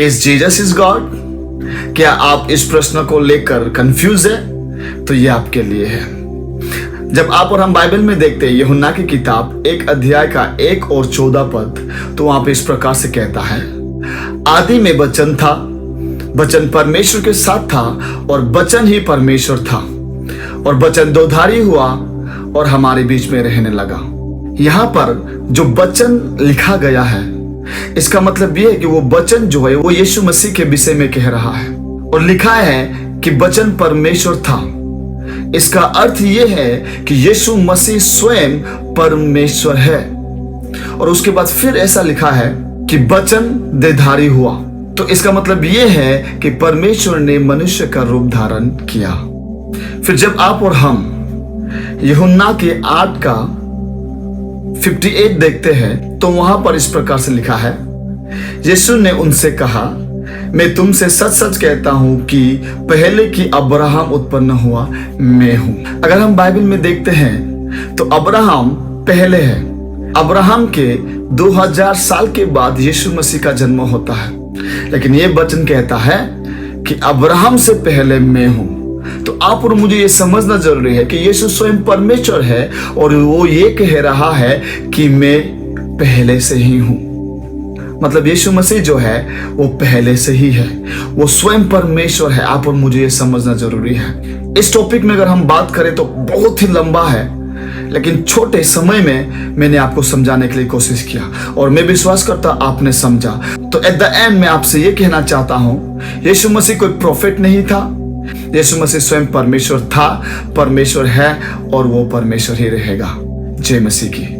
Is Jesus is God? क्या आप इस प्रश्न को लेकर कंफ्यूज है? तो ये आपके लिए है। जब आप और हम बाइबल में देखते हैं यूहन्ना की किताब 1 अध्याय का 1 और 14 पद, तो वहां पे इस प्रकार से कहता है, आदि में वचन था, वचन परमेश्वर के साथ था और वचन ही परमेश्वर था, और वचन दोधारी हुआ और हमारे बीच में रहने लगा। यहां पर जो वचन लिखा गया है, इसका मतलब यह है कि वो वचन जो है वो यीशु मसीह के विषय में कह रहा है, और लिखा है कि वचन परमेश्वर था। इसका अर्थ यह है कि यीशु मसीह स्वयं परमेश्वर है। और उसके बाद फिर ऐसा लिखा है कि वचन देहधारी हुआ, तो इसका मतलब यह है कि परमेश्वर ने मनुष्य का रूप धारण किया। फिर जब आप और हम यूहन्ना के 8 का 58 देखते हैं, तो वहां पर इस प्रकार से लिखा है, यीशु ने उनसे कहा, मैं तुमसे सच सच कहता हूं कि पहले कि अब्राहम उत्पन्न हुआ मैं हूं। अगर हम बाइबल में देखते हैं तो अब्राहम पहले है। अब्राहम के 2000 साल के बाद यीशु मसीह का जन्म होता है, लेकिन यह वचन कहता है कि अब्राहम से पहले मैं हूं। तो आप और मुझे ये समझना जरूरी है कि यीशु स्वयं परमेश्वर है, और वो ये कह रहा है कि मैं पहले से ही हूं। मतलब यीशु मसीह जो है वो पहले से ही है, वो स्वयं परमेश्वर है। आप और मुझे ये समझना जरूरी है। इस टॉपिक में अगर हम बात करें तो बहुत ही लंबा है, लेकिन छोटे समय में मैंने आपको समझाने के लिए कोशिश किया, और मैं विश्वास करता आपने समझा। तो एट द एंड मैं आपसे ये कहना चाहता हूं, यीशु मसीह कोई प्रॉफिट नहीं था। यीशु मसीह स्वयं परमेश्वर था, परमेश्वर है, और वो परमेश्वर ही रहेगा। जय मसीह की।